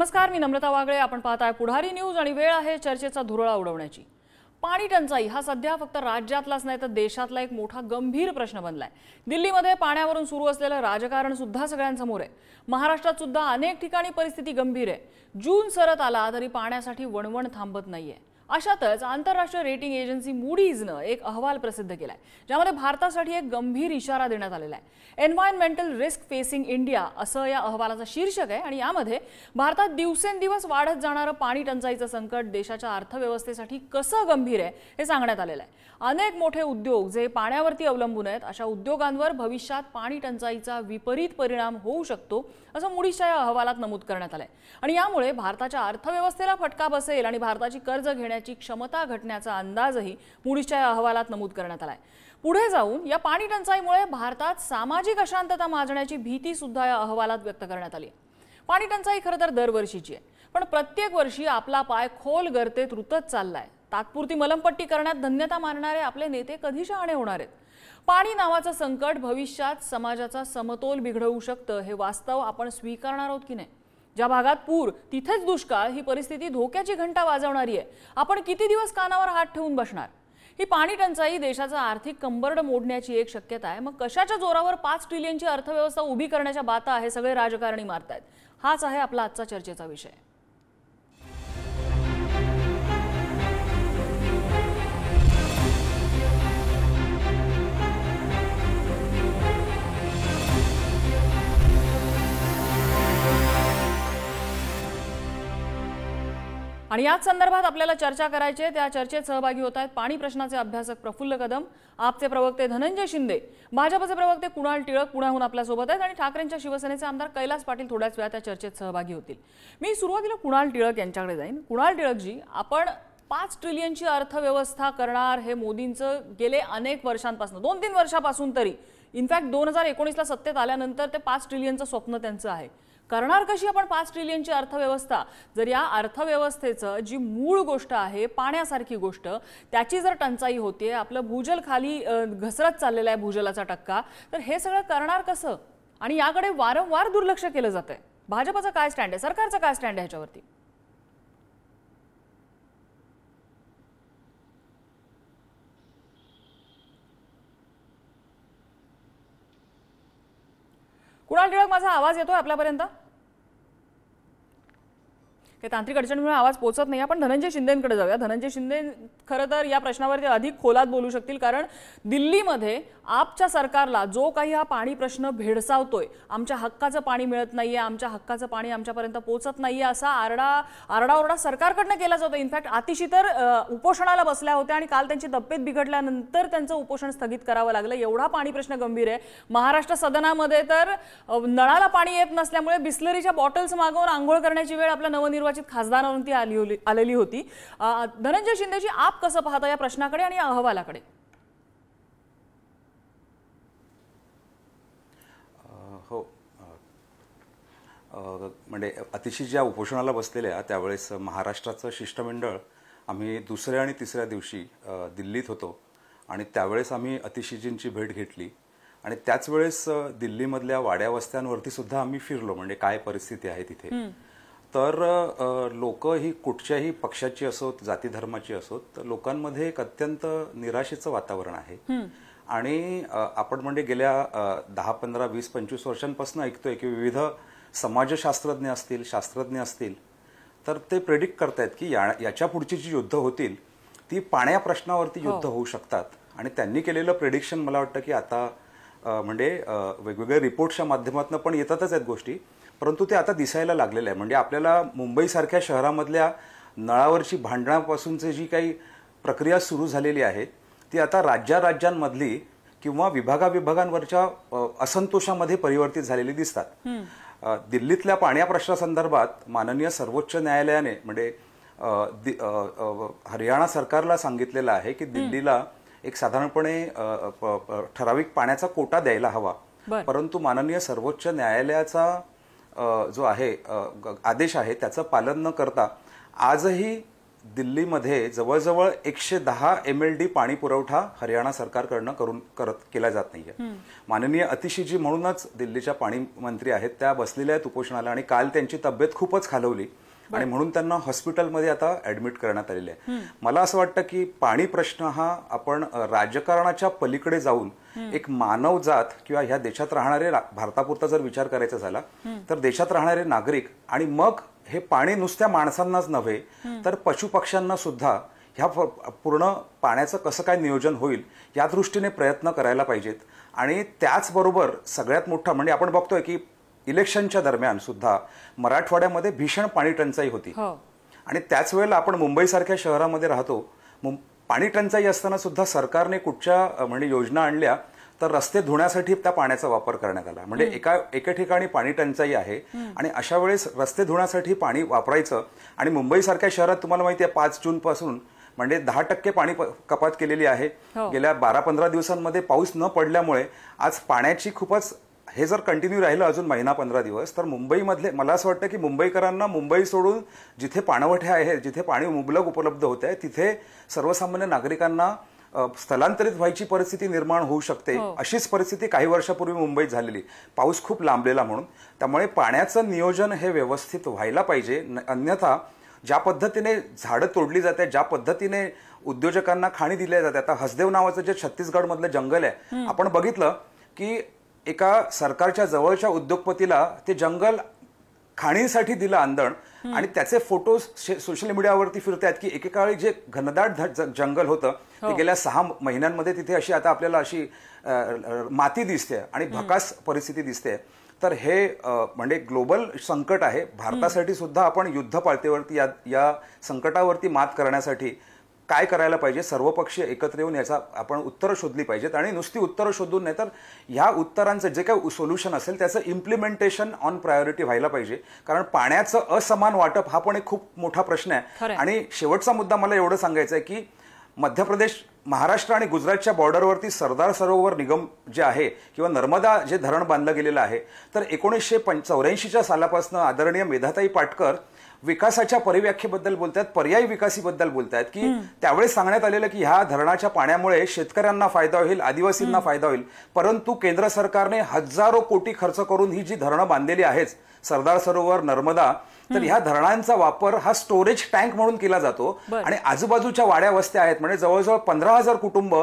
नमस्कार, मी नम्रता वागळे. आपण पाहताय पुढारी न्यूज आणि वेळ आहे चर्चेचा धुरळा उडवण्याची. पाणी टंचाई हा सध्या फक्त राज्यातलाच नाही तर देशातला एक मोठा गंभीर प्रश्न बनलाय. दिल्लीमध्ये पाण्यावरून सुरू असलेलं राजकारण सुद्धा सगळ्यांसमोर आहे. महाराष्ट्रात सुद्धा अनेक ठिकाणी परिस्थिती गंभीर आहे. जून सरत आला तरी पाण्यासाठी वणवण थांबत नाहीये. अशातच आंतरराष्ट्रीय रेटिंग एजन्सी मूडीजनं एक अहवाल प्रसिद्ध केलाय, ज्यामध्ये भारतासाठी एक गंभीर इशारा देण्यात आलेला आहे. एन्व्हायरमेंटल रिस्क फेसिंग इंडिया असं या अहवालाचं शीर्षक आहे आणि यामध्ये भारतात दिवसेंदिवस वाढत जाणारं पाणी टंचाईचं संकट देशाच्या अर्थव्यवस्थेसाठी कसं गंभीर आहे हे सांगण्यात आलेलं आहे. अनेक मोठे उद्योग जे पाण्यावरती अवलंबून आहेत अशा उद्योगांवर भविष्यात पाणी टंचाईचा विपरीत परिणाम होऊ शकतो असं मूडीजच्या या अहवालात नमूद करण्यात आलंय. आणि यामुळे भारताच्या अर्थव्यवस्थेला फटका बसेल आणि भारताची कर्ज घेण्याची क्षमता घटण्याचा अंदाजही मूडीजच्या या अहवालात नमूद करण्यात आलाय. पुढे जाऊन या पाणी टंचाईमुळे भारतात सामाजिक अशांतता माजण्याची भीती सुद्धा या अहवालात व्यक्त करण्यात आली. पाणी टंचाई खरं तर दरवर्षीची आहे, पण प्रत्येक वर्षी आपला पाय खोल गर्तेत रुतत चाललाय. तात्पुरती मलमपट्टी करण्यात धन्यता मानणारे आपले नेते कधी शहाणे होणार आहेत? पाणी नावाचं संकट भविष्यात समाजाचा समतोल बिघडवू शकतं हे वास्तव आपण स्वीकारणार आहोत की नाही? ज्या भागात पूर तिथेच दुष्काळ ही परिस्थिती धोक्याची घंटा वाजवणारी आहे. आपण किती दिवस कानावर हात ठेवून बसणार? ही पाणी टंचाई देशाचा आर्थिक कंबरड मोडण्याची एक शक्यता आहे. मग कशाच्या जोरावर 5 ट्रिलियनची अर्थव्यवस्था उभी करण्याच्या बाता हे सगळे राजकारणी मारतायत? हाच आहे आपला आजचा चर्चेचा विषय. आणि याच संदर्भात आपल्याला चर्चा करायची आहे. त्या चर्चेत सहभागी होत आहेत पाणी प्रश्नाचे अभ्यासक प्रफुल्ल कदम, आपचे प्रवक्ते धनंजय शिंदे, भाजपचे प्रवक्ते कुणाल टिळक पुण्याहून आपल्या सोबत आहेत आणि ठाकरेंच्या शिवसेनेचे आमदार कैलास पाटील थोड्याच वेळात त्या चर्चेत सहभागी होतील. मी सुरुवातीला कुणाल टिळक यांच्याकडे जाईन. कुणाल टिळकजी, आपण 5 ट्रिलियनची अर्थव्यवस्था करणार हे मोदींचं गेले अनेक वर्षांपासून 2-3 वर्षापासून तरी इनफॅक्ट 2019ला सत्तेत आल्यानंतर ते 5 ट्रिलियनचं स्वप्न त्यांचं आहे. करणार कशी आपण 5 ट्रिलियनची अर्थव्यवस्था? जर या अर्थव्यवस्थेचं जी मूळ गोष्ट आहे पाण्यासारखी गोष्ट त्याची जर टंचाई होते, आपलं भूजल खाली घसरत चाललेला आहे भूजलाचा टक्का, तर हे सगळं करणार कसं? आणि याकडे वारंवार दुर्लक्ष केलं जातंय. भाजपचं काय स्टँड आहे, सरकारचं काय स्टँड आहे ह्याच्यावरती? कुणाल टिळक, माझा आवाज येतोय आपल्यापर्यंत? काही तांत्रिक अडचणीमुळे आवाज पोहोचत नाही. आपण धनंजय शिंदेंकडे जाऊया. धनंजय शिंदे खरं तर या प्रश्नावरती अधिक खोलात बोलू शकतील, कारण दिल्लीमध्ये आपच्या सरकारला जो काही हा पाणी प्रश्न भेडसावतोय, आमच्या हक्काचं पाणी मिळत नाहीये, आमच्या हक्काचं पाणी आमच्यापर्यंत पोहोचत नाहीये असा आरडाओरडा सरकारकडनं केला जातो. इनफॅक्ट आतिशी तर उपोषणाला बसल्या होत्या आणि काल त्यांची तब्येत बिघडल्यानंतर त्यांचं उपोषण स्थगित करावं लागलं. एवढा पाणी प्रश्न गंभीर आहे. महाराष्ट्र सदनामध्ये तर नळाला पाणी येत नसल्यामुळे बिस्लरीच्या बॉटल्स मागवून आंघोळ करण्याची वेळ आपल्या नवनिर्वाचित खासदारांवरती आलेली होती. धनंजय शिंदेजी, आप कसं पाहता या प्रश्नाकडे आणि या अहवालाकडे? हो, म्हणजे अतिशय ज्या उपोषणाला बसलेल्या त्यावेळेस महाराष्ट्राचं शिष्टमंडळ आम्ही दुसऱ्या आणि तिसऱ्या दिवशी दिल्लीत होतो आणि त्यावेळेस आम्ही अतिशीजींची भेट घेतली आणि त्याच वेळेस दिल्लीमधल्या वाड्या वस्त्यांवरती सुद्धा आम्ही फिरलो, म्हणजे काय परिस्थिती आहे तिथे. तर लोक ही कुठच्याही पक्षाची असोत, जाती धर्माची असोत, तर लोकांमध्ये एक अत्यंत निराशेचं वातावरण आहे. आणि आपण म्हणजे गेल्या 10, 15, 20, 25 वर्षांपासून ऐकतोय की विविध समाजशास्त्रज्ञ असतील, शास्त्रज्ञ असतील, तर ते प्रेडिक्ट करतायत की याच्या पुढची जी युद्ध होतील ती पाण्या प्रश्नावरती युद्ध होऊ शकतात. आणि त्यांनी केलेलं प्रेडिक्शन मला वाटतं की आता म्हणजे वेगवेगळ्या रिपोर्टच्या माध्यमातून पण येतातच आहेत गोष्टी, परंतु ते आता दिसायला लागलेलं आहे. म्हणजे आपल्याला मुंबईसारख्या शहरामधल्या नळावरची भांडणापासूनची जी काही प्रक्रिया सुरू झालेली आहे ती आता राज्यांमधली किंवा विभागांवरच्या असंतोषामध्ये परिवर्तित झालेली दिसतात. दिल्लीतल्या पाण्या प्रश्नासंदर्भात माननीय सर्वोच्च न्यायालयाने म्हणजे हरियाणा सरकारला सांगितलेलं आहे की दिल्लीला एक साधारणपणे ठराविक पाण्याचा कोटा द्यायला हवा, परंतु माननीय सर्वोच्च न्यायालयाचा जो आहे आदेश आहे त्याचं पालन न करता आजही दिल्लीमध्ये जवळजवळ 110 MLD पाणी पुरवठा हरियाणा सरकारकडनं केला जात नाहीये. माननीय अतिशीजी म्हणूनच दिल्लीच्या पाणी मंत्री आहेत, त्या बसलेल्या आहेत उपोषणाला आणि काल त्यांची तब्येत खूपच खालवली आणि म्हणून त्यांना हॉस्पिटलमध्ये आता ऍडमिट करण्यात आलेले आहे. मला असं वाटतं की पाणी प्रश्न हा आपण राजकारणाच्या पलीकडे जाऊन एक मानवजात किंवा ह्या देशात राहणारे, भारतापुरता जर विचार करायचा झाला तर देशात राहणारे नागरिक आणि मग हे पाणी नुसत्या माणसांनाच नव्हे तर पशुपक्ष्यांना सुद्धा ह्या पूर्ण पाण्याचं कसं काय नियोजन होईल या दृष्टीने प्रयत्न करायला पाहिजेत. आणि त्याचबरोबर सगळ्यात मोठा म्हणजे आपण बघतोय की इलेक्शनच्या दरम्यान सुद्धा मराठवाड्यामध्ये भीषण पाणी टंचाई होती आणि त्याच वेळेला आपण मुंबईसारख्या शहरामध्ये राहतो. पाणी टंचाई असताना सुद्धा सरकारने कुठच्या म्हणजे योजना आणल्या तर रस्ते धुण्यासाठी त्या पाण्याचा वापर करण्यात आला. म्हणजे एका ठिकाणी पाणी टंचाई आहे आणि अशा वेळेस रस्ते धुण्यासाठी पाणी वापरायचं आणि मुंबईसारख्या शहरात तुम्हाला माहिती आहे 5 जून पासून म्हणजे 10% पाणी कपात केलेली आहे. गेल्या 12-15 दिवसांमध्ये पाऊस न पडल्यामुळे आज पाण्याची खूपच, हे जर कंटिन्यू राहिलं अजून महिना-15 दिवस तर मुंबईमधले, मला असं वाटतं की मुंबईकरांना मुंबई सोडून जिथे पाणवठ्या आहेत, जिथे पाणी मुबलक उपलब्ध होत आहे तिथे सर्वसामान्य नागरिकांना स्थलांतरित व्हायची परिस्थिती निर्माण होऊ शकते. अशीच परिस्थिती काही वर्षापूर्वी मुंबईत झालेली, पाऊस खूप लांबलेला म्हणून. त्यामुळे पाण्याचं नियोजन हे व्यवस्थित व्हायला पाहिजे. अन्यथा ज्या पद्धतीने झाडं तोडली जाते, ज्या पद्धतीने उद्योजकांना खाणी दिल्या जाते, आता हसदेव नावाचं जे छत्तीसगडमधलं जंगल आहे, आपण बघितलं की एका सरकारच्या जवळच्या उद्योगपतीला ते जंगल खाणीसाठी दिलं अंदण आणि त्याचे फोटो सोशल मीडियावरती फिरतायत की एकेकाळी जे घनदाट जंगल होतं ते गेल्या 6 महिन्यांमध्ये तिथे अशी आता आपल्याला अशी माती दिसते आणि भकास परिस्थिती दिसते. तर हे म्हणजे ग्लोबल संकट आहे. भारतासाठी सुद्धा आपण युद्ध पातळीवरती या संकटावरती मात करण्यासाठी काय करायला पाहिजे, सर्वपक्षीय एकत्र येऊन याचा आपण उत्तरं शोधली पाहिजेत. आणि नुसती उत्तरं शोधून नाही तर ह्या उत्तरांचं जे काही सोल्युशन असेल त्याचं इम्प्लिमेंटेशन ऑन प्रायोरिटी व्हायला पाहिजे. कारण पाण्याचं असमान वाटप हा पण एक खूप मोठा प्रश्न आहे. आणि शेवटचा मुद्दा मला एवढं सांगायचं आहे की मध्य प्रदेश, महाराष्ट्र आणि गुजरातच्या बॉर्डरवरती सरदार सरोवर निगम जे आहे किंवा नर्मदा जे धरण बांधलं गेलेलं आहे, तर 1984च्या सालापासून आदरणीय मेधाताई पाटकर विकासाच्या परिव्याख्येबद्दल बोलतात, पर्यायी विकासीबद्दल बोलतात की त्यावेळेस सांगण्यात आलेलं की ह्या धरणाच्या पाण्यामुळे शेतकऱ्यांना फायदा होईल, आदिवासींना फायदा होईल. परंतु केंद्र सरकारने हजारो कोटी खर्च करून ही जी धरणं बांधलेली आहेत, सरदार सरोवर, नर्मदा, तर ह्या धरणांचा वापर हा स्टोरेज टँक म्हणून केला जातो. आणि आजूबाजूच्या वाड्या वस्त्या आहेत, म्हणजे जवळजवळ 15,000 कुटुंब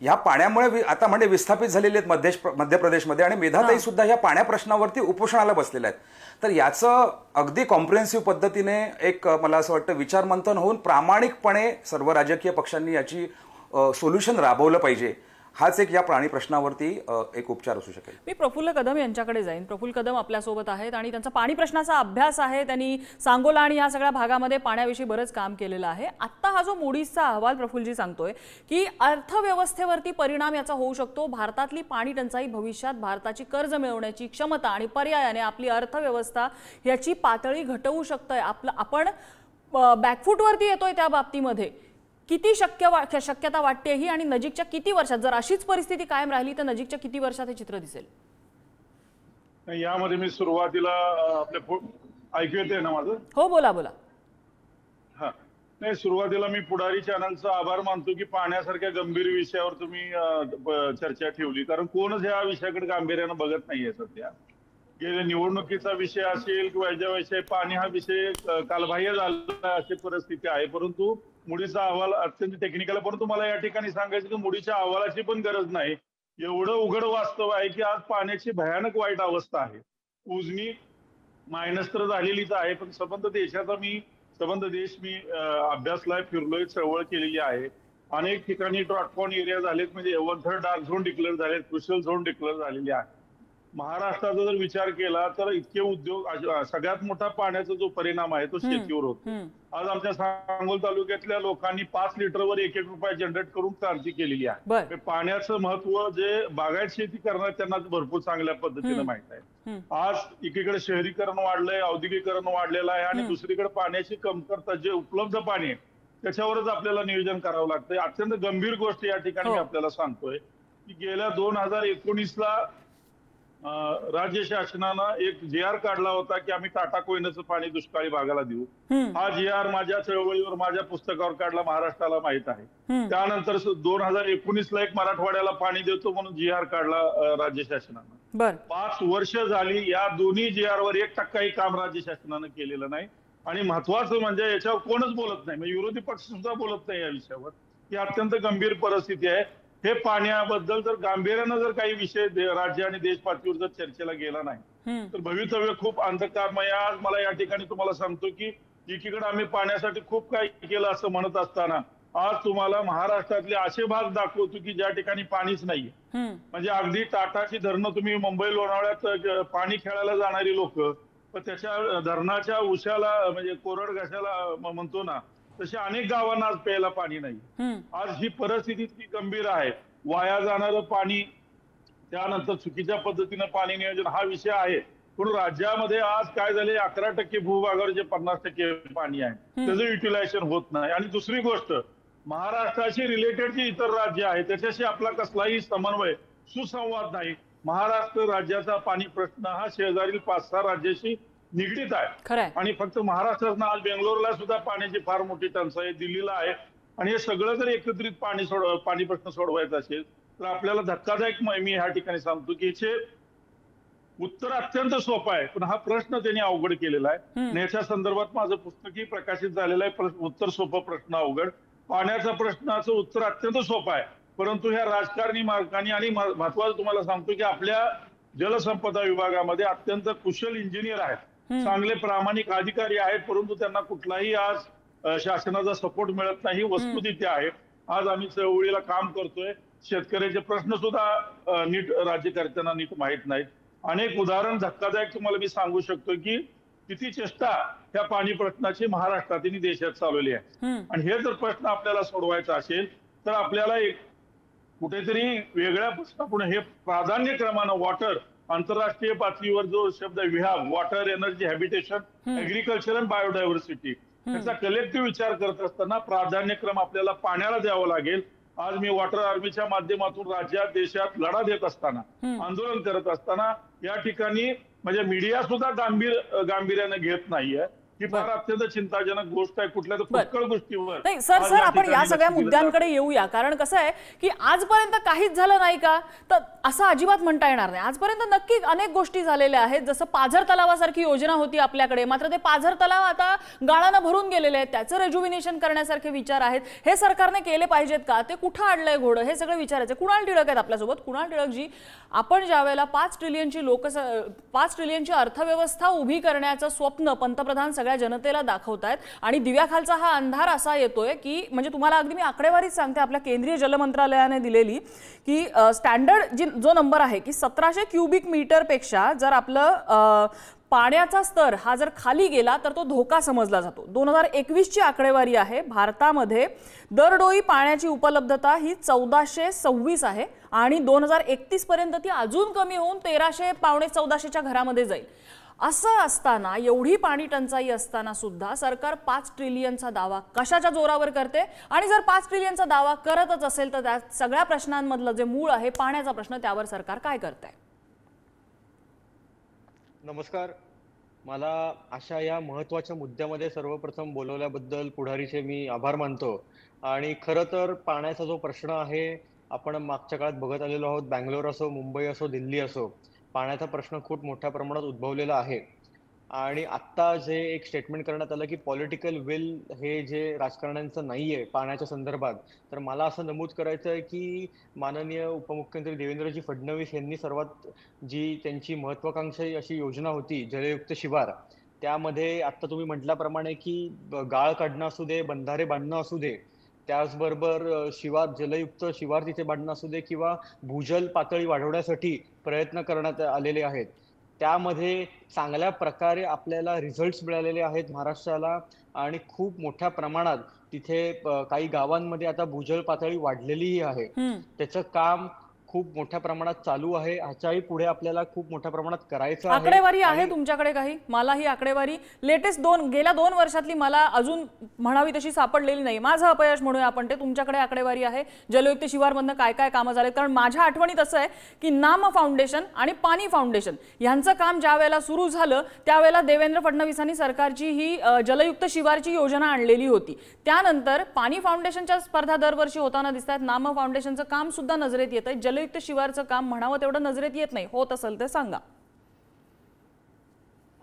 या पाण्यामुळे आता म्हणजे विस्थापित झालेले आहेत मध्य प्रदेशमध्ये. आणि मेधाताई सुद्धा या पाण्या प्रश्नावरती उपोषणाला बसलेल्या आहेत. तर याचं अगदी कॉम्प्रिहेन्सिव्ह पद्धतीने एक मला असं वाटतं विचारमंथन होऊन प्रामाणिकपणे सर्व राजकीय पक्षांनी याची सोल्युशन राबवलं पाहिजे. हाच एक या प्राणी प्रश्नावरती एक उपचार असू शकेल. मी प्रफुल्ल कदम यांच्याकडे जाईन. प्रफुल्ल कदम आपल्यासोबत आहेत आणि त्यांचा पाणी प्रश्नाचा अभ्यास आहे. त्यांनी सांगोला आणि या सगळ्या भागामध्ये पाण्याविषयी बरंच काम केलेलं आहे. आत्ता हा जो मूडीजचा अहवाल प्रफुल्लजी सांगतोय की अर्थव्यवस्थेवरती परिणाम याचा होऊ शकतो. भारतातली पाणी टंचाई भविष्यात भारताची कर्ज मिळवण्याची क्षमता आणि पर्यायाने आपली अर्थव्यवस्था याची पातळी घटवू शकतंय. आपण बॅकफूटवरती येतोय त्या बाबतीमध्ये. किती शक्यता वाटते ही आणि नजीकच्या किती वर्षात जर अशीच परिस्थिती कायम राहिली तर नजीकच्या किती वर्षात हे चित्र दिसेल? यामध्ये मी सुरुवातीला ऐकू येते ना माझं? हो, बोला बोला. हा, नाही, सुरुवातीला मी पुढारी चॅनलचा आभार मानतो की पाण्यासारख्या गंभीर विषयावर तुम्ही चर्चा ठेवली. कारण कोणच या विषयाकडे गांभीर्यानं बघत नाहीये सध्या. गेल्या निवडणुकीचा विषय असेल किंवा याच्या विषय, पाणी हा विषय कालबाह्य झाला अशी परिस्थिती आहे. परंतु मुडीचा अहवाल अत्यंत टेक्निकल आहे. परंतु मला या ठिकाणी सांगायचं की मुडीच्या अहवालाची पण गरज नाही. एवढं उघड वास्तव आहे की आज पाण्याची भयानक वाईट अवस्था आहे. उजनी मायनस तर झालेलीच आहे, पण संबंध देश मी अभ्यासलाय, फिरलोय, चळवळ केलेली आहे. अनेक ठिकाणी डॉटकॉन एरिया झालेत, म्हणजे 1/3 डार्क झोन डिक्लेअर झालेत, क्रुशियल झोन डिक्लेअर झालेले आहे. महाराष्ट्राचा जर विचार केला तर इतके उद्योग, सगळ्यात मोठा पाण्याचा जो परिणाम आहे तो शेतीवर होतो. आज आमच्या सांगोल तालुक्यातल्या लोकांनी 5 लिटरवर 1-1 रुपये जनरेट करून क्रांती केलेली आहे. पाण्याचं महत्व जे बागायत शेती करणार त्यांना भरपूर चांगल्या पद्धतीने माहित आहे. आज एकीकडे शहरीकरण वाढलंय, औद्योगिकरण वाढलेलं आहे आणि दुसरीकडे पाण्याची कमतरता, जे उपलब्ध पाणी आहे त्याच्यावरच आपल्याला नियोजन करावं लागतंय. अत्यंत गंभीर गोष्ट या ठिकाणी मी आपल्याला सांगतोय की गेल्या 2019ला राज्य शासनानं एक GR काढला होता की आम्ही टाटा कोयनेचं पाणी दुष्काळी भागाला देऊ. हा GR माझ्या चळवळीवर, माझ्या पुस्तकावर काढला, महाराष्ट्राला माहित आहे. त्यानंतर 2019ला एक मराठवाड्याला पाणी देतो म्हणून GR काढला राज्य शासनानं. 5 वर्ष झाली, या दोन्ही GR वर 1% काम राज्य शासनानं केलेलं नाही. आणि महत्वाचं म्हणजे याच्यावर कोणच बोलत नाही, म्हणजे विरोधी पक्ष सुद्धा बोलत नाही या विषयावर. ही अत्यंत गंभीर परिस्थिती आहे. हे पाण्याबद्दल जर गांभीर्यानं जर काही विषय राज्य आणि देश पातळीवर जर चर्चेला गेला नाही तर भवितव्य खूप अंधकारमय. आज मला या ठिकाणी तुम्हाला सांगतो की एकीकडे आम्ही पाण्यासाठी खूप काही केलं असं म्हणत असताना आज तुम्हाला महाराष्ट्रातले असे भाग दाखवतो की ज्या ठिकाणी पाणीच नाहीये. म्हणजे अगदी टाटाची धरणं, तुम्ही मुंबई लोणावळ्यात पाणी खेळायला जाणारी लोक त्याच्या धरणाच्या उशाला म्हणजे कोरड घासाला म्हणतो ना, तसे अनेक गावांना आज प्यायला पाणी नाही. आज ही परिस्थिती इतकी गंभीर आहे. वाया जाणारं पाणी, त्यानंतर चुकीच्या पद्धतीनं पाणी नियोजन हा विषय आहे. पण राज्यामध्ये आज काय झाले, 11% भूभागावर जे 50% पाणी आहे त्याचं युटिलायझेशन होत नाही. आणि दुसरी गोष्ट, महाराष्ट्राशी रिलेटेड जे इतर राज्य आहे त्याच्याशी आपला कसलाही समन्वय, सुसंवाद नाही. महाराष्ट्र राज्याचा पाणी प्रश्न हा शेजारील 5-6 राज्याशी निगडीत आहे. आणि फक्त महाराष्ट्रात आज बेंगलोरला सुद्धा पाण्याची फार मोठी टंचाई, दिल्लीला आहे. आणि हे सगळं जर एकत्रित पाणी प्रश्न सोडवायचा असेल तर आपल्याला धक्कादायक, मी ह्या ठिकाणी सांगतो की याचे उत्तर अत्यंत सोपं आहे, पण हा प्रश्न त्यांनी अवघड केलेला आहे. आणि याच्या संदर्भात माझं पुस्तकही प्रकाशित झालेलं आहे, उत्तर सोपं प्रश्न अवघड. पाण्याचा प्रश्नाचं उत्तर अत्यंत सोपं आहे, परंतु ह्या राजकारणी मार्गाने, आणि महत्वाचं तुम्हाला सांगतो की आपल्या जलसंपदा विभागामध्ये अत्यंत कुशल इंजिनियर आहेत, चांगले प्रामाणिक अधिकारी आहेत, परंतु त्यांना कुठलाही आज शासनाचा सपोर्ट मिळत नाही. वस्तुस्थिती आहे. आज आम्ही चळवळीला काम करतोय, शेतकऱ्याचे प्रश्न सुद्धा नीट राज्यकर्त्यांना नीट माहित नाहीत. अनेक उदाहरण धक्कादायक तुम्हाला मी सांगू शकतो की किती चेष्टा ह्या पाणी प्रश्नाची महाराष्ट्रात आणि देशात चालवली आहे. आणि हे जर प्रश्न आपल्याला सोडवायचा असेल तर आपल्याला एक कुठेतरी वेगळ्या प्रश्नापुढे, हे प्राधान्यक्रमानं वॉटर, आंतरराष्ट्रीय पातळीवर जो शब्द विहाब, water, energy, habitation, agriculture and biodiversity, त्याचा कलेक्टिव्ह विचार करत असताना प्राधान्यक्रम आपल्याला पाण्याला द्यावा लागेल. आज मी वॉटर आर्मीच्या माध्यमातून राज्यात, देशात लढा देत असताना, आंदोलन करत असताना या ठिकाणी म्हणजे मीडिया सुद्धा गांभीर्याने घेत नाहीये. ही फार अत्यंत चिंताजनक गोष्ट आहे. कुठल्या तर फुटकळ गोष्टीवर नाही सर आपण या सगळ्या मुद्द्यांकडे येऊया. कारण कसं आहे की आजपर्यंत काहीच झालं नाही का, तर असं अजिबात म्हणता येणार नाही. आजपर्यंत नक्की अनेक गोष्टी झालेल्या आहेत. जसं पाझर तलावासारखी योजना होती आपल्याकडे, मात्र ते पाझर तलाव आता गाळानं भरून गेलेले आहेत. त्याचं रेज्युव्हिनेशन करण्यासारखे विचार आहेत. हे सरकारने केले पाहिजेत का, ते कुठं अडलंय घोडं, हे सगळं विचारायचं. कुणाल टिळक आहेत आपल्यासोबत. कुणाल टिळक जी, आपण ज्यावेळेला 5 ट्रिलियनची अर्थव्यवस्था उभी करण्याचं स्वप्न पंतप्रधान सगळ्या जनतेला दाखवतायत आणि दिव्याखालचा हा अंधार असा येतोय की म्हणजे तुम्हाला अगदी मी आकडेवारीच सांगते, आपल्या केंद्रीय जल मंत्रालयाने दिलेली की स्टँडर्ड जो नंबर आहे की 1700 क्युबिक मीटर पेक्षा जर आपलं पाण्याचा स्तर हा जर खाली गेला तर तो धोका समजला जातो. 2021 ची आकडेवारी आहे. भारतामध्ये दरडोई पाण्याची उपलब्धता ही 1426 आहे आणि 2031 पर्यंत ती अजून कमी होऊन 1300 पावणे 1400च्या घरामध्ये जाईल. असं असताना, एवढी पाणी टंचाई असताना सुद्धा सरकार 5 ट्रिलियनचा दावा कशाच्या जोरावर करते. आणि जर 5 ट्रिलियनचा दावा करतच असेल तर त्या सगळ्या प्रश्नांमधलं जे मूळ आहे पाण्याचा प्रश्न, त्यावर सरकार काय करत आहे? नमस्कार. मला अशा या महत्त्वाच्या मुद्द्यामध्ये सर्वप्रथम बोलवल्याबद्दल पुढारीचे मी आभार मानतो. आणि खरं तर पाण्याचा जो प्रश्न आहे आपण मागच्या काळात बघत आलेलो आहोत. बँगलोर असो, मुंबई असो, दिल्ली असो, पाण्याचा प्रश्न खूप मोठ्या प्रमाणात उद्भवलेला आहे. आणि आत्ता जे एक स्टेटमेंट करण्यात आलं की पॉलिटिकल विल हे जे राजकारण्यांचं नाहीये पाण्याच्या संदर्भात, तर मला असं नमूद करायचं आहे की माननीय उपमुख्यमंत्री देवेंद्रजी फडणवीस यांनी सर्वात जी त्यांची महत्वाकांक्षी अशी योजना होती जलयुक्त शिवार, त्यामध्ये आत्ता तुम्ही म्हटल्याप्रमाणे की गाळ काढणं असू दे, बंधारे बांधणं असू दे, त्याचबरोबर जलयुक्त शिवार तिथे बांधणं असू दे किंवा भूजल पातळी वाढवण्यासाठी प्रयत्न करण्यात आलेले आहेत. त्यामध्ये चांगल्या प्रकारे आपल्याला रिझल्ट्स मिळालेले आहेत महाराष्ट्राला. आणि खूप मोठ्या प्रमाणात तिथे काही गावांमध्ये आता भूजल पातळी वाढलेलीही आहे. त्याचं काम खूप मोठ्या प्रमाणात चालू आहे. ह्याच्याही पुढे आपल्याला खूप मोठ्या प्रमाणात करायचं आहे. आकडेवारी आहे तुमच्याकडे काही? मला ही आकडेवारी लेटेस्ट गेल्या 2 वर्षातली मला अजून म्हणावी तशी सापडलेली नाही. माझं अपयश म्हणूया आपण ते. तुमच्याकडे आकडेवारी आहे जलयुक्त शिवारमधनं काय काय कामं झाले? कारण माझ्या आठवणीत असं आहे की नाम फाउंडेशन आणि पाणी फाउंडेशन यांचं काम ज्या वेळेला सुरू झालं त्यावेळेला देवेंद्र फडणवीसांनी सरकारची ही जलयुक्त शिवारची योजना आणलेली होती. त्यानंतर पाणी फाउंडेशनच्या स्पर्धा दरवर्षी होताना दिसतात. नाम फाउंडेशनचं काम सुद्धा नजरेत येत आहे. जलयुक्त शिवारचं काम म्हणावं तेवढं नजरेत येत नाही. होत असेल तर सांगा.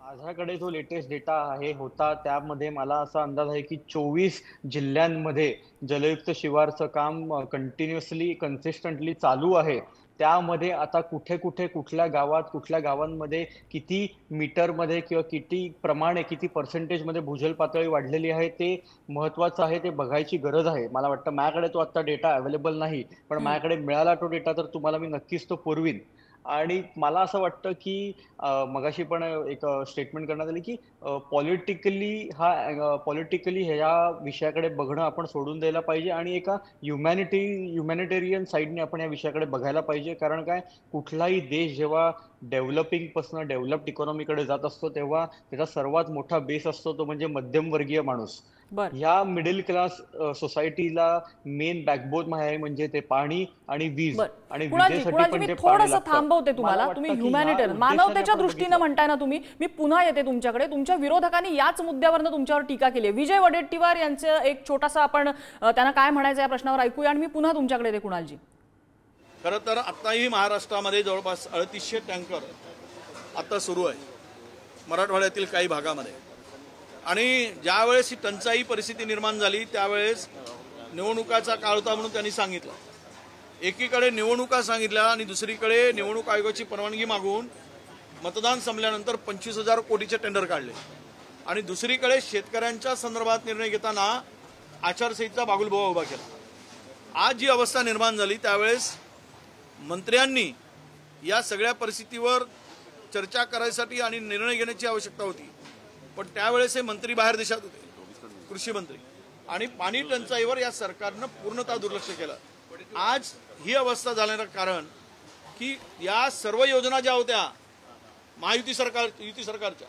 माझ्याकडे जो लेटेस्ट डेटा होता त्यामध्ये मला असा अंदाज आहे की 24 जिल्ह्यांमध्ये जलयुक्त शिवारचं काम कंटिन्युअसली कन्सिस्टंटली चालू आहे. त्यामध्ये आता कुठे कुठे कुठल्या गावांमध्ये किती मीटरमध्ये किंवा किती प्रमाणे किती पर्सेंटेजमध्ये भूजल पातळी वाढलेली आहे ते महत्वाचं आहे. ते बघायची गरज आहे. मला वाटतं माझ्याकडे तो आता डेटा अवेलेबल नाही, पण माझ्याकडे मिळाला तो डेटा तर तुम्हाला मी नक्कीच तो पुरवीन. आणि मला असं वाटतं की मगाशी पण एक स्टेटमेंट करण्यात आली की पॉलिटिकली ह्या विषयाकडे बघणं आपण सोडून द्यायला पाहिजे आणि एका ह्युमॅनिटेरियन साईडने आपण या विषयाकडे बघायला पाहिजे. कारण काय, कुठलाही देश जेव्हा डेव्हलपिंग पासून डेव्हलप्ड इकॉनॉमीकडे जात असतो तेव्हा त्याचा सर्वात मोठा बेस असतो तो म्हणजे मध्यमवर्गीय माणूस. ह्या मिडल क्लास सोसायटीला मेन बॅकबोन आहे म्हणजे ते पाणी आणि वीज. आणि विजेसाठी पण थोडंसं थांबवते तुम्हाला. तुम्ही ह्युमॅनिटेरियन मानवतेच्या दृष्टीने म्हणताय ना तुम्ही. मी पुन्हा येते तुमच्याकडे. तुमच्या विरोधकांनी याच मुद्द्यावरनं तुमच्यावर टीका केली. विजय वडेट्टीवार यांचं एक छोटासा आपण त्यांना काय म्हणायचं या प्रश्नावर ऐकूया आणि मी पुन्हा तुमच्याकडे येते. कुणालजी, खरं तर आताही महाराष्ट्रामध्ये जवळपास 3800 टँकर आता सुरू आहे मराठवाड्यातील काही भागामध्ये. आणि ज्यावेळेस ही टंचाई परिस्थिती निर्माण झाली त्यावेळेस निवडणुकाचा काळ होता म्हणून त्यांनी सांगितलं. एकीकडे निवडणुका सांगितल्या आणि दुसरीकडे निवडणूक आयोगाची परवानगी मागून मतदान संपल्यानंतर 25,000 कोटीचे टेंडर काढले. आणि दुसरीकडे शेतकऱ्यांच्या संदर्भात निर्णय घेताना आचारसंहिता बागुलबुवा उभा केला. आज जी अवस्था निर्माण झाली त्यावेळेस मंत्र्यांनी या सगळ्या परिस्थितीवर चर्चा करायसाठी आणि निर्णय घेण्याची आवश्यकता होती. पण त्यावेळेस हे मंत्री बाहेर देशात होते, कृषी मंत्री, आणि पाणी टंचाईवर या सरकारनं पूर्णतः दुर्लक्ष केलं. आज ही अवस्था झाल्याचं कारण की या सर्व योजना ज्या होत्या महायुती सरकारच्या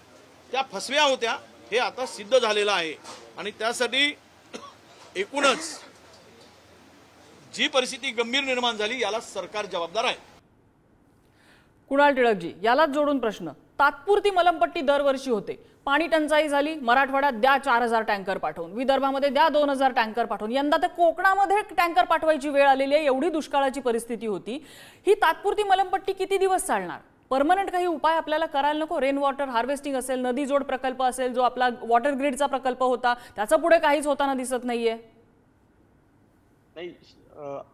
त्या फसव्या होत्या हे आता सिद्ध झालेलं आहे. आणि त्यासाठी एकूणच जी परिस्थिती गंभीर निर्माण झाली याला सरकार जबाबदार आहे. कुणाल टिळकजी, यालाच जोडून प्रश्न. तात्पुरती मलमपट्टी दरवर्षी होते. पाणी टंचाई झाली, मराठवाड्यात द्या 4000 टँकर पाठवून, विदर्भामध्ये द्या 2000 टँकर पाठवून. यंदा तर कोकणामध्ये टँकर पाठवायची वेळ आलेली आहे. एवढी दुष्काळाची परिस्थिती होती. ही तात्पुरती मलमपट्टी किती दिवस चालणार? परमनंट काही उपाय आपल्याला करायला नको? रेन वॉटर हार्वेस्टिंग असेल, नदी जोड प्रकल्प असेल, जो आपला वॉटर ग्रिडचा प्रकल्प होता त्याचा पुढे काहीच होताना दिसत नाहीये. नाही,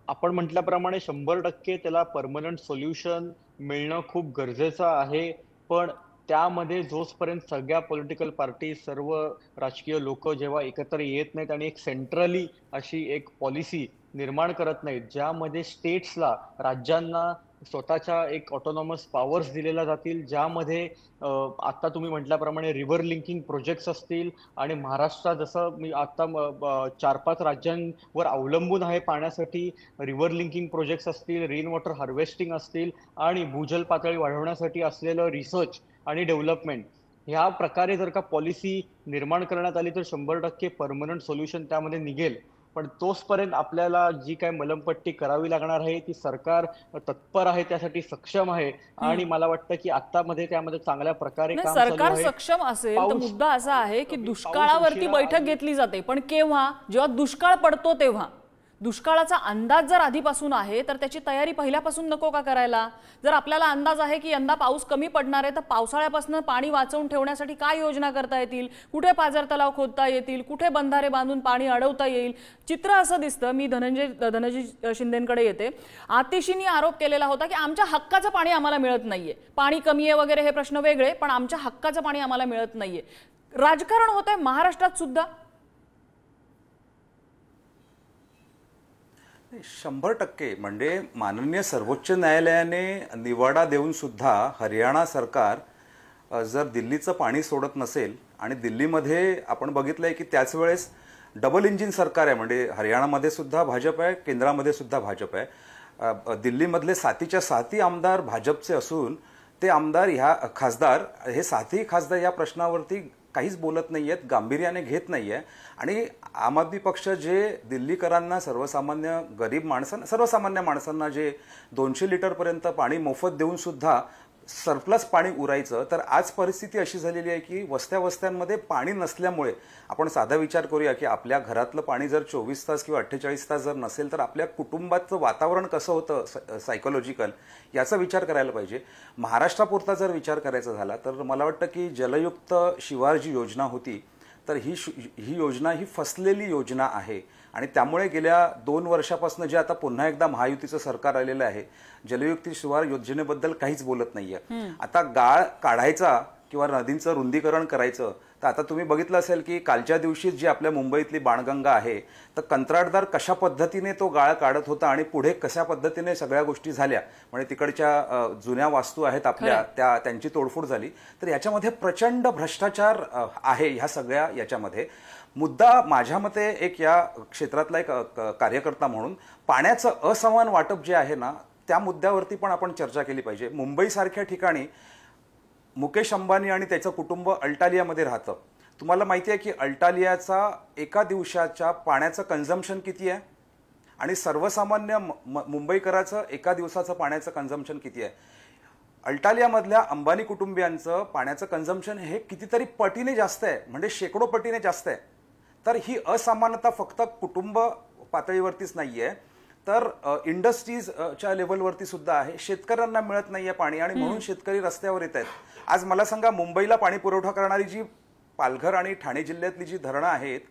आपण म्हटल्याप्रमाणे 100% त्याला परमनंट सोल्युशन मिळणं खूप गरजेचं आहे. पण त्यामध्ये जोपर्यंत सगळ्या पॉलिटिकल पार्टी, सर्व राजकीय लोक जेव्हा एकत्र येत नाहीत आणि एक सेंट्रली अशी एक पॉलिसी निर्माण करत नाहीत ज्यामध्ये स्टेट्सला, राज्यांना स्वतःच्या एक ऑटोनॉमस पॉवर्स दिलेल्या जातील, ज्यामध्ये आता तुम्ही म्हटल्याप्रमाणे रिव्हर लिंकिंग प्रोजेक्ट्स असतील. आणि महाराष्ट्र जसं मी आता 4-5 राज्यांवर अवलंबून आहे पाण्यासाठी, रिव्हर लिंकिंग प्रोजेक्ट्स असतील, रेन वॉटर हार्वेस्टिंग असतील आणि भूजल पातळी वाढवण्यासाठी असलेलं रिसर्च आणि डेव्हलपमेंट, ह्या प्रकारे जर का पॉलिसी निर्माण करण्यात आली तर 100% परमनंट सोल्युशन त्यामध्ये निघेल. पण तोचपर्यंत आपल्याला जी काय मलमपट्टी करावी लागणार आहे ती सरकार तत्पर आहे, त्यासाठी सक्षम आहे. आणि मला वाटतं की आतामध्ये त्यामध्ये चांगल्या प्रकारे काम चालू आहे. सरकार सक्षम असेल तर मुद्दा असा आहे की दुष्काळावरती बैठक घेतली जाते, पण केव्हा? जेव्हा दुष्काळ पडतो तेव्हा. दुष्काळाचा अंदाज जर आधीपासून आहे तर त्याची तयारी पहिल्यापासून नको का करायला? जर आपल्याला अंदाज आहे की यंदा पाऊस कमी पडणार आहे तर पावसाळ्यापासून पाणी वाचवून ठेवण्यासाठी काय योजना करता येतील? कुठे पाझर तलाव खोदता येतील? कुठे बंधारे बांधून पाणी अडवता येईल? चित्र असं दिसतं. मी धनंजय शिंदेंकडे येते. आतिशींनी आरोप केलेला होता की आमच्या हक्काचं पाणी आम्हाला मिळत नाहीये, पाणी कमी आहे वगैरे, हे प्रश्न वेगळे, पण आमच्या हक्काचं पाणी आम्हाला मिळत नाहीये. राजकारण होतंय महाराष्ट्रात सुद्धा. 100% म्हणजे माननीय सर्वोच्च न्यायालयाने निवाडा देऊन सुद्धा हरियाणा सरकार जर दिल्लीचं पाणी सोडत नसेल, आणि दिल्लीमध्ये आपण बघितलंय की त्याच वेळेस डबल इंजिन सरकार आहे, म्हणजे हरियाणामध्ये सुद्धा भाजप आहे, केंद्रामध्ये सुद्धा भाजप आहे. दिल्लीमधले 7च्या 7 आमदार भाजपचे असून ते आमदार खासदार हे 7ही खासदार या प्रश्नावरती काहीच बोलत नाही आहेत, गांभीर्याने घेत नाही आहे. आणि आम आदमी पक्ष जे दिल्लीकरांना, सर्वसामान्य गरीब माणसांना, सर्वसामान्य माणसांना जे 200 लिटरपर्यंत पाणी मोफत देऊन सुद्धा सरप्लस पाणी उरायचं, तर आज परिस्थिती अशी झालेली आहे की वस्त्या वस्त्यांमध्ये पाणी नसल्यामुळे आपण साधा विचार करूया की आपल्या घरातलं पाणी जर 24 तास किंवा 48 तास जर नसेल तर आपल्या कुटुंबाचं वातावरण कसं होतं सायकोलॉजिकल, याचा विचार करायला पाहिजे. महाराष्ट्रापुरता जर विचार करायचा झाला तर मला वाटतं की जलयुक्त शिवार जी योजना होती तर ही योजना ही फसलेली योजना आहे. आणि त्यामुळे गेल्या 2 वर्षापासून जे आता पुन्हा एकदा महायुतीचं सरकार आलेलं आहे, जलयुक्त शिवार योजनेबद्दल काहीच बोलत नाहीये. आता गाळ काढायचा किंवा नदींचं रुंदीकरण करायचं, तर आता तुम्ही बघितलं असेल की कालच्या दिवशी जी आपल्या मुंबईतली बाणगंगा आहे, तर कंत्राटदार कशा पद्धतीने तो गाळ काढत होता आणि पुढे कशा पद्धतीने सगळ्या गोष्टी झाल्या, म्हणजे तिकडच्या जुन्या वास्तू आहेत आपल्या त्यांची तोडफोड झाली. तर याच्यामध्ये प्रचंड भ्रष्टाचार आहे ह्या सगळ्या याच्यामध्ये. मुद्दा माझ्या मते एक या क्षेत्रातला एक कार्यकर्ता म्हणून पाण्याचं असमान वाटप जे आहे ना, त्या मुद्द्यावरती पण आपण चर्चा केली पाहिजे. मुंबईसारख्या ठिकाणी मुकेश अंबानी आणि त्याचं कुटुंब अल्टालियामध्ये राहतं. तुम्हाला माहिती आहे की अल्टालियाचा एका दिवसाच्या पाण्याचं कन्झम्पशन किती आहे आणि सर्वसामान्य मुंबईकराचं एका दिवसाचं पाण्याचं कन्झम्पशन किती आहे. अल्टालियामधल्या अंबानी कुटुंबियांचं पाण्याचं कन्झम्पशन हे कितीतरी पटीने जास्त आहे, म्हणजे शेकडो पटीने जास्त आहे. तर ही असमानता फक्त कुटुंब पातळीवरतीच नाही आहे, तर इंडस्ट्रीजच्या लेव्हलवरती सुद्धा आहे. शेतकऱ्यांना मिळत नाहीये पाणी आणि म्हणून शेतकरी रस्त्यावर येत आहेत. आज मला सांगा, मुंबईला पाणी पुरवठा करणारी जी पालघर आणि ठाणे जिल्ह्यातली जी धरणं आहेत,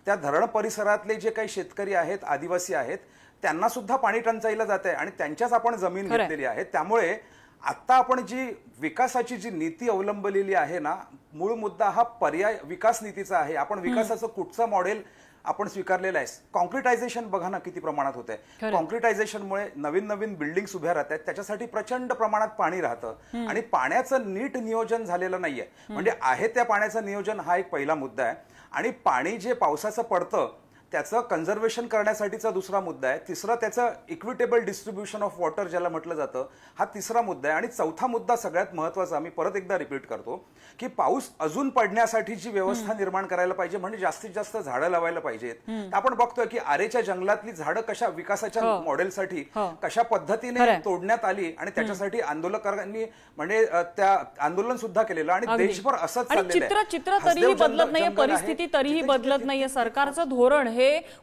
त्या धरण परिसरातले जे काही शेतकरी आहेत, आदिवासी आहेत, त्यांना सुद्धा पाणी टंचाईला जात आहे आणि त्यांच्याच आपण जमीन घेतलेली आहे. त्यामुळे आता आपण जी विकासाची जी नीती अवलंबलेली आहे ना, मूळ मुद्दा हा पर्याय विकास नीतीचा आहे. आपण विकासाचं कुठचं मॉडेल आपण स्वीकारलेलं आहे. कॉन्क्रिटायझेशन बघा ना किती प्रमाणात होत आहे. कॉन्क्रिटायझेशनमुळे नवीन नवीन बिल्डिंग्स उभ्या राहत आहेत, त्याच्यासाठी प्रचंड प्रमाणात पाणी राहतं आणि पाण्याचं नीट नियोजन झालेलं नाहीये. म्हणजे आहे त्या पाण्याचं नियोजन हा एक पहिला मुद्दा आहे. आणि पाणी जे पावसाचं पडतं त्याचं कन्झर्वेशन करण्यासाठीचा दुसरा मुद्दा आहे. तिसरा त्याचं इक्विटेबल डिस्ट्रीब्युशन ऑफ वॉटर ज्याला म्हटलं जातं, हा तिसरा मुद्दा आहे. आणि चौथा मुद्दा सगळ्यात महत्त्वाचा, मी परत एकदा रिपीट करतो की पाऊस अजून पडण्यासाठी जी व्यवस्था निर्माण करायला पाहिजे, म्हणजे जास्तीत जास्त झाडं लावायला पाहिजेत. आपण बघतोय की आरेच्या जंगलातली झाडं कशा विकासाच्या मॉडेलसाठी कशा पद्धतीने तोडण्यात आली आणि त्याच्यासाठी आंदोलकांनी म्हणजे त्या आंदोलन सुद्धा केलेलं आणि देशभर असंच चाललेलं आहे. चित्र तरीही बदलत नाहीये, परिस्थिती तरीही बदलत नाहीये. सरकारचं धोरण हे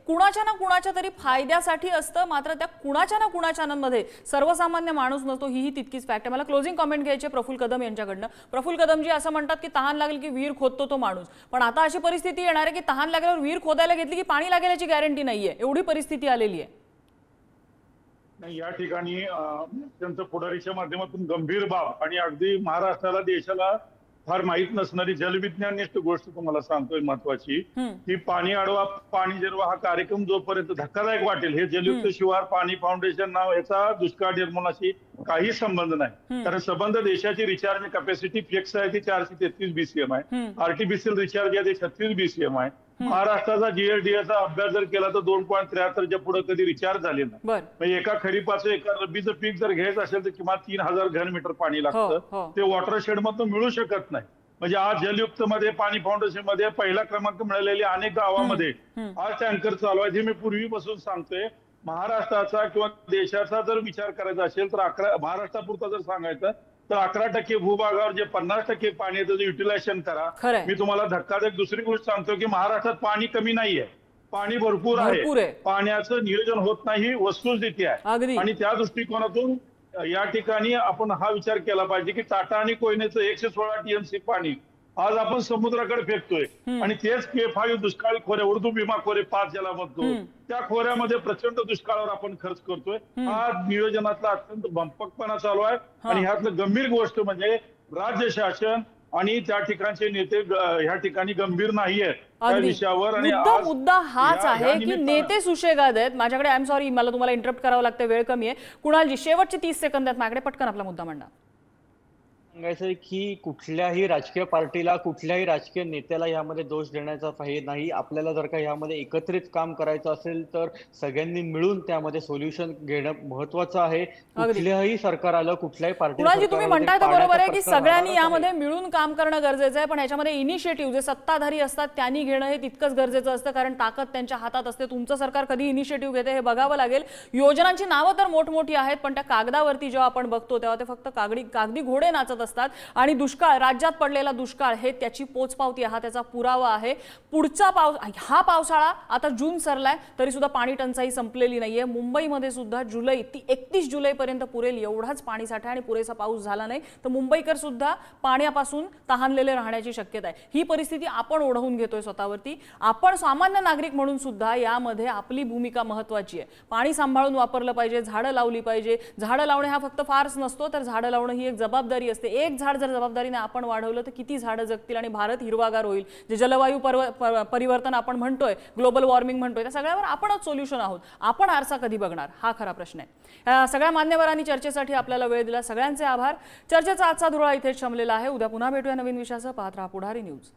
कुणाच्या ना कुणाच्या तरी फायद्यासाठी असतं, मात्र त्या कुणाच्या ना कुणाच्यामध्ये सर्वसामान्य माणूस नसतो, ही तितकीच फॅक्ट आहे. मला क्लोजिंग कमेंट घ्यायचे प्रफुल्ल कदम यांच्याकडनं. प्रफुल्ल कदमजी असं म्हणतात की तहान लागेल की विहीर खोदतो तो माणूस, पण आता अशी परिस्थिती येणार आहे की तहान लागल्यावर विहीर खोदायला घेतली की पाणी लागेल याची गॅरंटी नाहीये, एवढी परिस्थिती आलेली आहे. नाही, या ठिकाणी अत्यंत पुढारीच्या माध्यमातून गंभीर बाब आणि अगदी महाराष्ट्राला, देशाला फार माहित नसणारी जलविज्ञानिष्ठ गोष्ट तुम्हाला सांगतोय महत्वाची, की पाणी अडवा पाणी जिरवा हा कार्यक्रम जोपर्यंत धक्कादायक वाटेल, हे जलयुक्त शिवार पाणी फाउंडेशन नाव, याचा दुष्काळ निर्मूलनाशी काही संबंध नाही. कारण संबंध देशाची रिचार्ज कॅपॅसिटी फिक्स आहे ती 433 BCM आहे. आर्टिफिशियल रिचार्ज आहे ते 36 BCM आहे. महाराष्ट्राचा जीएसडीएचा अभ्यास जर केला तर 2.73च्या पुढे कधी रिचार्ज झाले नाही. म्हणजे एका खरीपाचं एका रब्बीचं पीक जर घ्यायचं असेल तर किमान 3000 घनमीटर पाणी लागतं. ते वॉटरशेड मधून मिळू शकत नाही. म्हणजे आज जलयुक्त मध्ये, पाणी फाउंडेशन मध्ये पहिला क्रमांक मिळालेले अनेक गावामध्ये आज टँकर चालू आहे. जे मी पूर्वीपासून सांगतोय, महाराष्ट्राचा किंवा देशाचा जर विचार करायचा असेल तर महाराष्ट्रापुरता जर सांगायचं तर 11% भूभागावर जे 50% पाणी आहे त्याचं युटिलायझेशन करा. मी तुम्हाला धक्कादायक दुसरी गोष्ट सांगतो की महाराष्ट्रात पाणी कमी नाहीये, पाणी भरपूर आहे. पाण्याचं नियोजन होत नाही, वस्तुस्थिती आहे. आणि त्या दृष्टिकोनातून या ठिकाणी आपण हा विचार केला पाहिजे की टाटा आणि कोयनेचं 116 TMC पाणी आज आपण समुद्राकडे फेकतोय आणि तेच K5 दुष्काळी खोरे, उर्दू भीमा खोरे 5 ज्याला म्हणतो, त्या खोऱ्यामध्ये प्रचंड दुष्काळावर आपण खर्च करतोय. हा नियोजनातला अत्यंत भंपकपणा चालू आहे. आणि ह्यातलं गंभीर गोष्ट म्हणजे राज्य शासन आणि त्या ठिकाणचे नेते ह्या ठिकाणी गंभीर नाहीयेत त्या विषयावर. आणि मुद्दा हाच आहे की नेते सुशेगाद आहेत. माझ्याकडे, आय एम सॉरी, मला तुम्हाला इंटरप्ट करावं लागतं, वेळ कमी आहे. कुणालजी शेवटचे 30 सेकंद आहेत माझ्याकडे, पटकन आपला मुद्दा मांडा. सांगायचंय की कुठल्याही राजकीय पार्टीला, कुठल्याही राजकीय नेत्याला यामध्ये दोष देण्याचा काही नाही. आपल्याला जर का यामध्ये एकत्रित काम करायचं असेल तर सगळ्यांनी मिळून त्यामध्ये सोल्युशन घेणं महत्वाचं आहे. कुठल्याही सरकार आलं, कुठल्याही पार्टी, कुणालजी तुम्ही म्हणताय तर बरोबर आहे की सगळ्यांनी यामध्ये मिळून काम करणं गरजेचं आहे, पण याच्यामध्ये इनिशिएटिव्ह जे सत्ताधारी असतात त्यांनी घेणं हे तितकंच गरजेचं असतं, कारण ताकद त्यांच्या हातात असते. तुमचं सरकार कधी इनिशिएटिव्ह घेते हे बघावं लागेल. योजनांची नावं तर मोठमोठी आहेत, पण त्या कागदावरती जेव्हा आपण बघतो तेव्हा ते फक्त कागदी घोडे नाचत असतात. आणि दुष्काळ, राज्यात पडलेला दुष्काळ हे त्याची पोचपावती, हा त्याचा पुरावा आहे. पुढचा हा पावसाळा आता जून सरलाय तरी सुद्धा पाणी टंचाई संपलेली नाहीये. मुंबईमध्ये सुद्धा 31 जुलैपर्यंत पुरेल एवढाच पाणीसाठा आणि पुरेसा पाऊस झाला नाही तर मुंबईकर सुद्धा पाण्यापासून तहानलेले राहण्याची शक्यता आहे. ही परिस्थिती आपण ओढवून घेतोय स्वतःवरती. आपण सामान्य नागरिक म्हणून सुद्धा यामध्ये आपली भूमिका महत्त्वाची आहे. पाणी सांभाळून वापरलं पाहिजे, झाडं लावली पाहिजे. झाडं लावणे हा फक्त फार्स नसतो, तर झाडं लावणं ही एक जबाबदारी असते. एक झाड जर जबाबदारीने आपण वाढवलं तर किती झाडं जगतील आणि भारत हिरवागार होईल. जे जलवायू परिवर्तन आपण म्हणतोय, ग्लोबल वॉर्मिंग म्हणतोय, त्या सगळ्यावर आपणच सोल्युशन आहोत. आपण आरसा कधी बघणार हा खरा प्रश्न आहे. सगळ्या मान्यवरांनी चर्चेसाठी आपल्याला वेळ दिला, सगळ्यांचे आभार. चर्चेचा आजचा धुरळा इथेच थांबलेला आहे. उद्या पुन्हा भेटूया नवीन विषयासह. पाहत रहा पुढारी न्यूज.